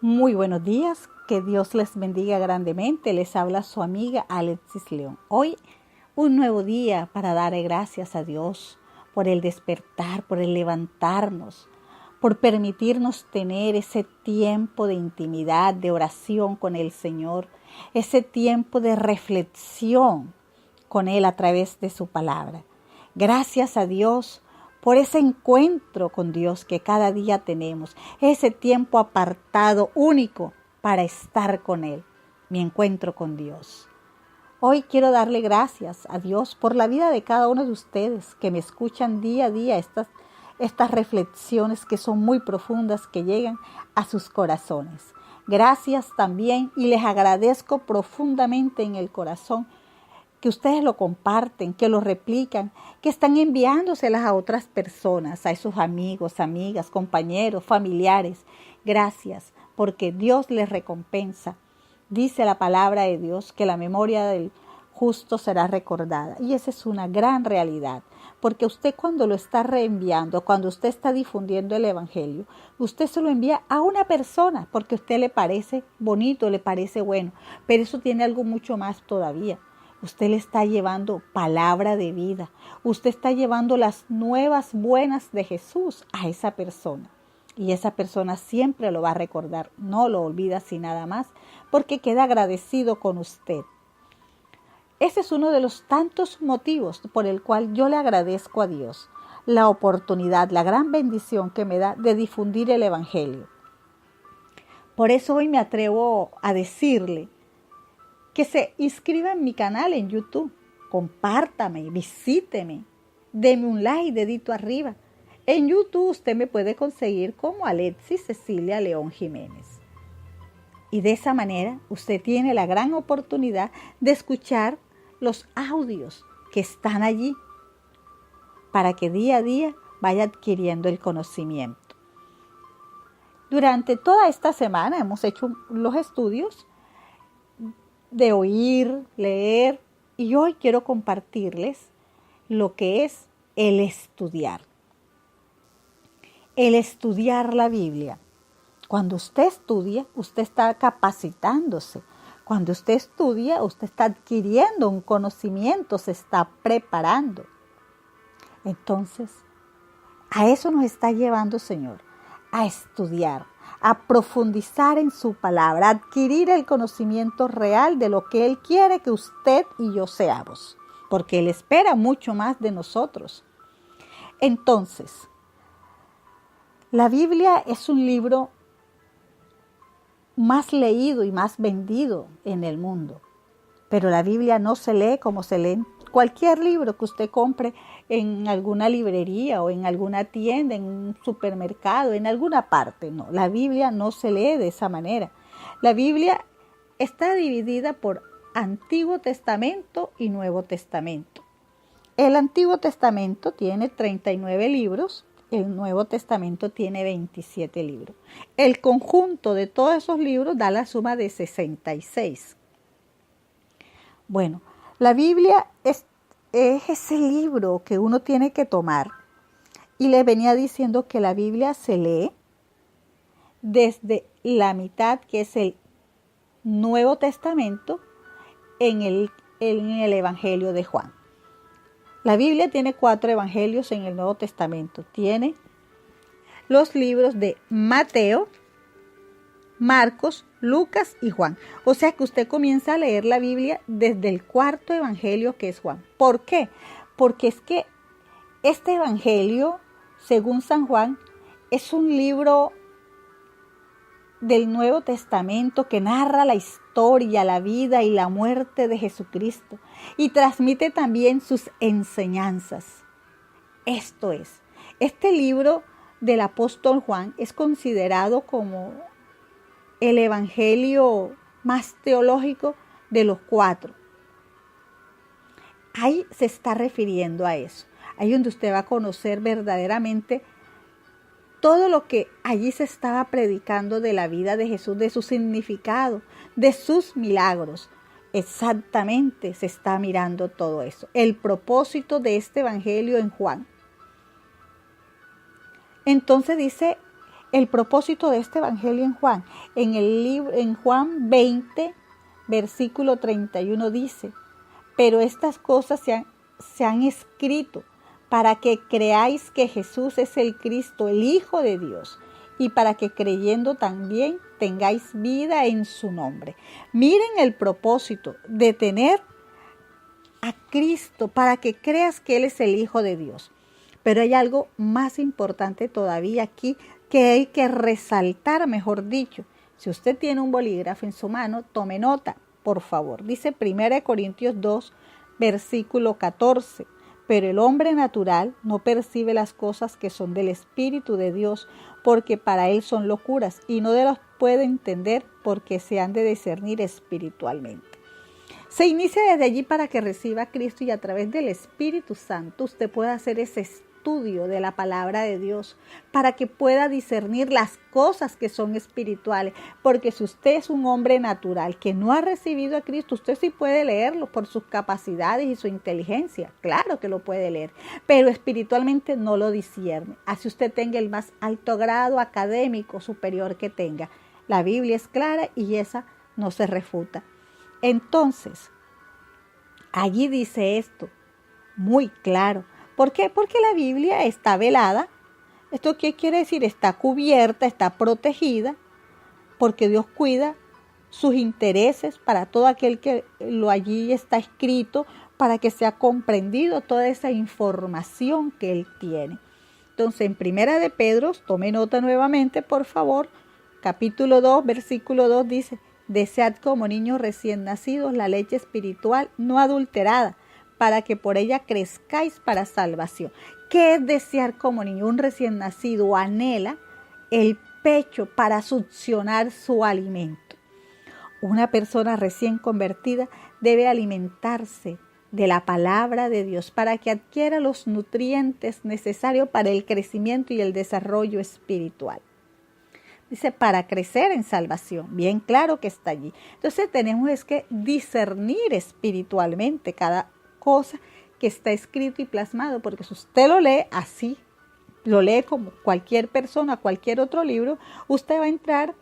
Muy buenos días, que Dios les bendiga grandemente. Les habla su amiga Alexis León. Hoy un nuevo día para dar gracias a Dios por el despertar, por el levantarnos, por permitirnos tener ese tiempo de intimidad, de oración con el Señor, ese tiempo de reflexión con Él a través de su palabra. Gracias a Dios por ese encuentro con Dios que cada día tenemos, ese tiempo apartado único para estar con Él, mi encuentro con Dios. Hoy quiero darle gracias a Dios por la vida de cada uno de ustedes que me escuchan día a día estas reflexiones que son muy profundas, que llegan a sus corazones. Gracias también y les agradezco profundamente en el corazón que ustedes lo comparten, que lo replican, que están enviándoselas a otras personas, a esos amigos, amigas, compañeros, familiares. Gracias, porque Dios les recompensa. Dice la palabra de Dios que la memoria del justo será recordada. Y esa es una gran realidad, porque usted cuando lo está reenviando, cuando usted está difundiendo el Evangelio, usted se lo envía a una persona porque a usted le parece bonito, le parece bueno, pero eso tiene algo mucho más todavía. Usted le está llevando palabra de vida. Usted está llevando las nuevas buenas de Jesús a esa persona. Y esa persona siempre lo va a recordar. No lo olvida sin nada más, porque queda agradecido con usted. Ese es uno de los tantos motivos por el cual yo le agradezco a Dios la oportunidad, la gran bendición que me da de difundir el Evangelio. Por eso hoy me atrevo a decirle que se inscriba en mi canal en YouTube, compártame, visíteme, deme un like, dedito arriba. En YouTube usted me puede conseguir como Alexis Cecilia León Jiménez. Y de esa manera usted tiene la gran oportunidad de escuchar los audios que están allí para que día a día vaya adquiriendo el conocimiento. Durante toda esta semana hemos hecho los estudios de oír, leer, y hoy quiero compartirles lo que es el estudiar. El estudiar la Biblia. Cuando usted estudia, usted está capacitándose. Cuando usted estudia, usted está adquiriendo un conocimiento, se está preparando. Entonces, a eso nos está llevando, Señor, a estudiar, a profundizar en su palabra, a adquirir el conocimiento real de lo que Él quiere que usted y yo seamos, porque Él espera mucho más de nosotros. Entonces, la Biblia es un libro más leído y más vendido en el mundo, pero la Biblia no se lee como se lee cualquier libro que usted compre en alguna librería o en alguna tienda, en un supermercado, en alguna parte. No, la Biblia no se lee de esa manera. La Biblia está dividida por Antiguo Testamento y Nuevo Testamento. El Antiguo Testamento tiene 39 libros, el Nuevo Testamento tiene 27 libros. El conjunto de todos esos libros da la suma de 66. Bueno, la Biblia es ese libro que uno tiene que tomar. Y les venía diciendo que la Biblia se lee desde la mitad, que es el Nuevo Testamento, en el Evangelio de Juan. La Biblia tiene 4 evangelios en el Nuevo Testamento. Tiene los libros de Mateo, Marcos, Lucas y Juan. O sea que usted comienza a leer la Biblia desde el 4.º evangelio, que es Juan. ¿Por qué? Porque es que este evangelio, según San Juan, es un libro del Nuevo Testamento que narra la historia, la vida y la muerte de Jesucristo y transmite también sus enseñanzas. Esto es, este libro del apóstol Juan es considerado como el evangelio más teológico de los 4. Ahí se está refiriendo a eso. Ahí donde usted va a conocer verdaderamente todo lo que allí se estaba predicando de la vida de Jesús, de su significado, de sus milagros. Exactamente se está mirando todo eso. El propósito de este evangelio en Juan. Entonces dice el propósito de este evangelio en Juan. En Juan 20, versículo 31 dice: pero estas cosas se han escrito para que creáis que Jesús es el Cristo, el Hijo de Dios, y para que creyendo también tengáis vida en su nombre. Miren el propósito de tener a Cristo, para que creas que Él es el Hijo de Dios. Pero hay algo más importante todavía aquí que hay que resaltar, mejor dicho. Si usted tiene un bolígrafo en su mano, tome nota, por favor. Dice 1 Corintios 2, versículo 14. Pero el hombre natural no percibe las cosas que son del Espíritu de Dios, porque para él son locuras, y no las puede entender porque se han de discernir espiritualmente. Se inicia desde allí para que reciba a Cristo y a través del Espíritu Santo usted pueda hacer ese estudio de la palabra de Dios para que pueda discernir las cosas que son espirituales. Porque si usted es un hombre natural que no ha recibido a Cristo, usted sí puede leerlo por sus capacidades y su inteligencia. Claro que lo puede leer, pero espiritualmente no lo discierne. Así usted tenga el más alto grado académico superior que tenga. La Biblia es clara y esa no se refuta. Entonces, allí dice esto, muy claro. ¿Por qué? Porque la Biblia está velada. ¿Esto qué quiere decir? Está cubierta, está protegida, porque Dios cuida sus intereses para todo aquel que allí está escrito, para que sea comprendido toda esa información que Él tiene. Entonces, en Primera de Pedro, tome nota nuevamente, por favor, capítulo 2, versículo 2 dice: desead como niños recién nacidos la leche espiritual no adulterada, para que por ella crezcáis para salvación. ¿Qué es desear como niño? Un recién nacido anhela el pecho para succionar su alimento. Una persona recién convertida debe alimentarse de la palabra de Dios para que adquiera los nutrientes necesarios para el crecimiento y el desarrollo espiritual. Dice, para crecer en salvación. Bien claro que está allí. Entonces tenemos que discernir espiritualmente cada cosa que está escrito y plasmado, porque si usted lo lee así, lo lee como cualquier persona, cualquier otro libro, usted va a entrar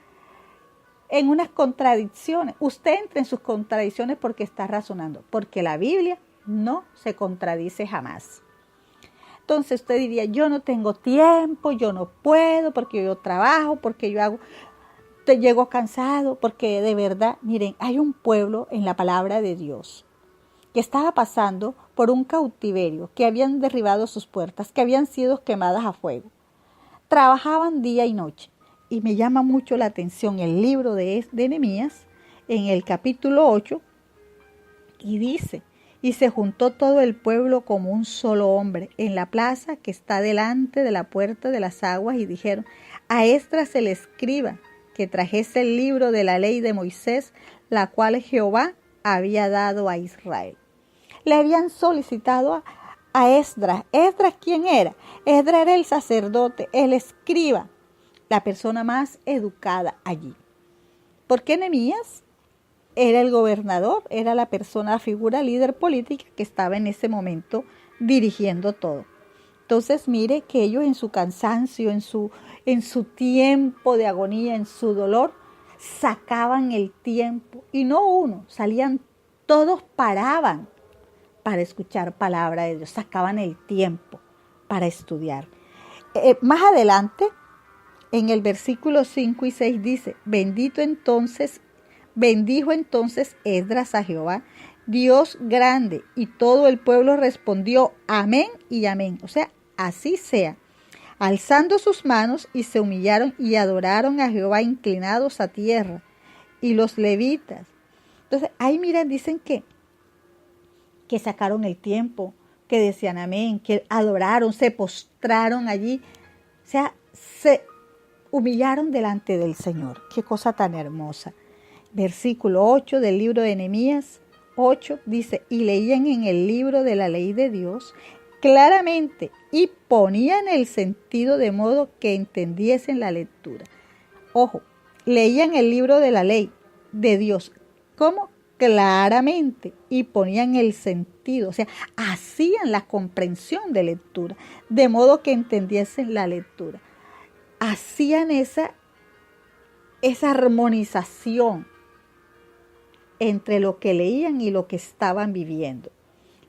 en unas contradicciones. Usted entra en sus contradicciones porque está razonando, porque la Biblia no se contradice jamás. Entonces usted diría, yo no tengo tiempo, yo no puedo, porque yo trabajo, porque llego cansado, porque de verdad, miren, hay un pueblo en la palabra de Dios que estaba pasando por un cautiverio, que habían derribado sus puertas, que habían sido quemadas a fuego. Trabajaban día y noche. Y me llama mucho la atención el libro de Nehemías, en el capítulo 8, y dice: y se juntó todo el pueblo como un solo hombre en la plaza que está delante de la puerta de las aguas, y dijeron a Esdras el escriba que trajese el libro de la ley de Moisés, la cual Jehová había dado a Israel. Le habían solicitado a Esdras. ¿Esdras quién era? Esdras era el sacerdote, el escriba, la persona más educada allí. Porque Nehemías era el gobernador, era la persona, la figura líder política que estaba en ese momento dirigiendo todo. Entonces mire que ellos en su cansancio, en su tiempo de agonía, en su dolor, sacaban el tiempo, y no uno, salían todos, paraban para escuchar palabra de Dios, sacaban el tiempo para estudiar. Más adelante, en el versículo 5 y 6 dice: bendijo entonces Esdras a Jehová, Dios grande, y todo el pueblo respondió amén y amén. O sea, así sea. Alzando sus manos, y se humillaron y adoraron a Jehová inclinados a tierra. Y los levitas. Entonces, ahí miren, dicen que sacaron el tiempo, que decían amén, que adoraron, se postraron allí. O sea, se humillaron delante del Señor. Qué cosa tan hermosa. Versículo 8 del libro de Nehemías 8 dice: y leían en el libro de la ley de Dios claramente y ponían el sentido de modo que entendiesen la lectura. Ojo, leían el libro de la ley de Dios, ¿cómo? Claramente, y ponían el sentido, o sea, hacían la comprensión de lectura, de modo que entendiesen la lectura. hacían esa armonización entre lo que leían y lo que estaban viviendo.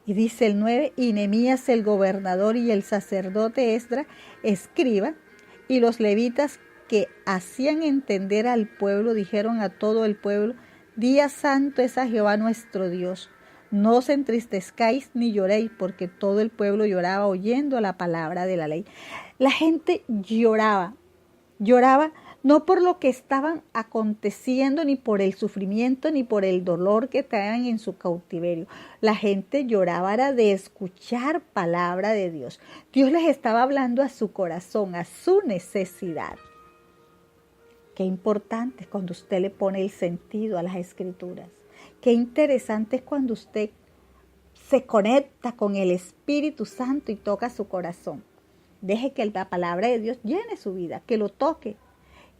Y dice el 9, y Nehemías el gobernador y el sacerdote Esdras, escriba, y los levitas que hacían entender al pueblo, dijeron a todo el pueblo, día santo es a Jehová nuestro Dios. No os entristezcáis ni lloréis, porque todo el pueblo lloraba oyendo la palabra de la ley. La gente lloraba no por lo que estaban aconteciendo, ni por el sufrimiento, ni por el dolor que traían en su cautiverio. La gente lloraba era de escuchar palabra de Dios. Dios les estaba hablando a su corazón, a su necesidad. Qué importante es cuando usted le pone el sentido a las escrituras. Qué interesante es cuando usted se conecta con el Espíritu Santo y toca su corazón. Deje que la palabra de Dios llene su vida, que lo toque.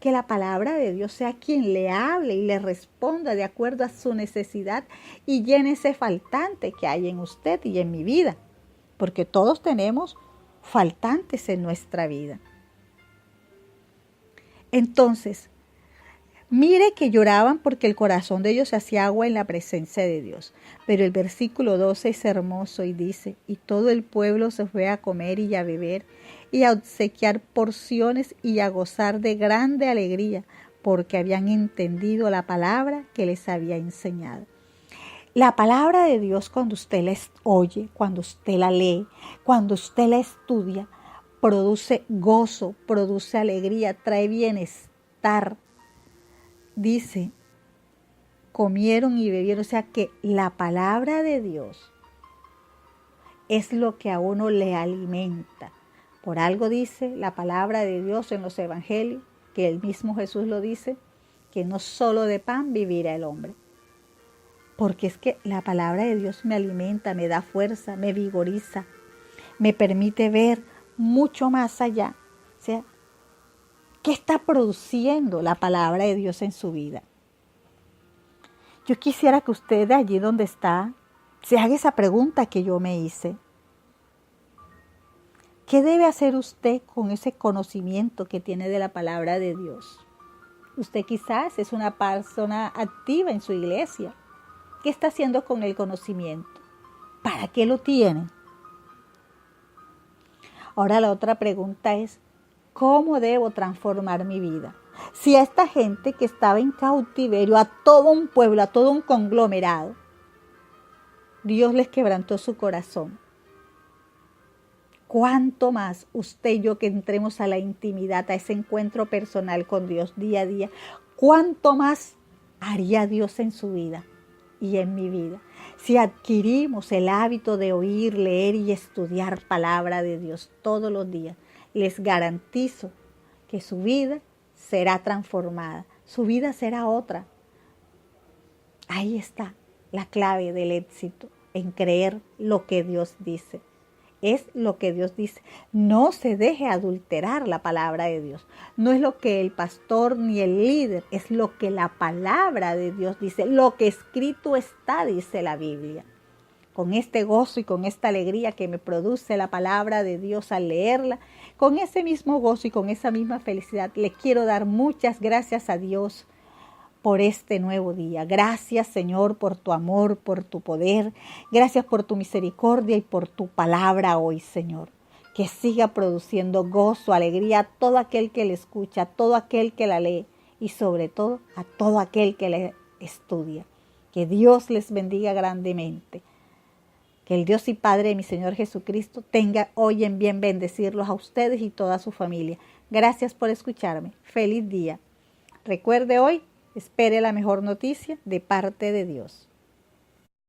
Que la palabra de Dios sea quien le hable y le responda de acuerdo a su necesidad y llene ese faltante que hay en usted y en mi vida. Porque todos tenemos faltantes en nuestra vida. Entonces, mire que lloraban porque el corazón de ellos se hacía agua en la presencia de Dios. Pero el versículo 12 es hermoso y dice, y todo el pueblo se fue a comer y a beber y a obsequiar porciones y a gozar de grande alegría, porque habían entendido la palabra que les había enseñado. La palabra de Dios, cuando usted la oye, cuando usted la lee, cuando usted la estudia, produce gozo, produce alegría, trae bienestar. Dice, comieron y bebieron, o sea que la palabra de Dios es lo que a uno le alimenta. Por algo dice la palabra de Dios en los evangelios, que el mismo Jesús lo dice, que no solo de pan vivirá el hombre. Porque es que la palabra de Dios me alimenta, me da fuerza, me vigoriza, me permite ver mucho más allá. O sea, ¿qué está produciendo la palabra de Dios en su vida? Yo quisiera que usted de allí donde está se haga esa pregunta que yo me hice. ¿Qué debe hacer usted con ese conocimiento que tiene de la palabra de Dios? Usted quizás es una persona activa en su iglesia. ¿Qué está haciendo con el conocimiento? ¿Para qué lo tiene? Ahora la otra pregunta es, ¿cómo debo transformar mi vida? Si a esta gente que estaba en cautiverio, a todo un pueblo, a todo un conglomerado, Dios les quebrantó su corazón. ¿Cuánto más usted y yo que entremos a la intimidad, a ese encuentro personal con Dios día a día? ¿Cuánto más haría Dios en su vida y en mi vida? Si adquirimos el hábito de oír, leer y estudiar palabra de Dios todos los días, les garantizo que su vida será transformada, su vida será otra. Ahí está la clave del éxito, en creer lo que Dios dice. Es lo que Dios dice. No se deje adulterar la palabra de Dios. No es lo que el pastor ni el líder, es lo que la palabra de Dios dice. Lo que escrito está, dice la Biblia. Con este gozo y con esta alegría que me produce la palabra de Dios al leerla, con ese mismo gozo y con esa misma felicidad, le quiero dar muchas gracias a Dios por este nuevo día. Gracias, Señor, por tu amor, por tu poder. Gracias por tu misericordia y por tu palabra hoy, Señor. Que siga produciendo gozo, alegría a todo aquel que la escucha, a todo aquel que la lee y sobre todo a todo aquel que la estudia. Que Dios les bendiga grandemente. Que el Dios y Padre de mi Señor Jesucristo tenga hoy en bien bendecirlos a ustedes y toda su familia. Gracias por escucharme. Feliz día. Recuerde hoy, espere la mejor noticia de parte de Dios.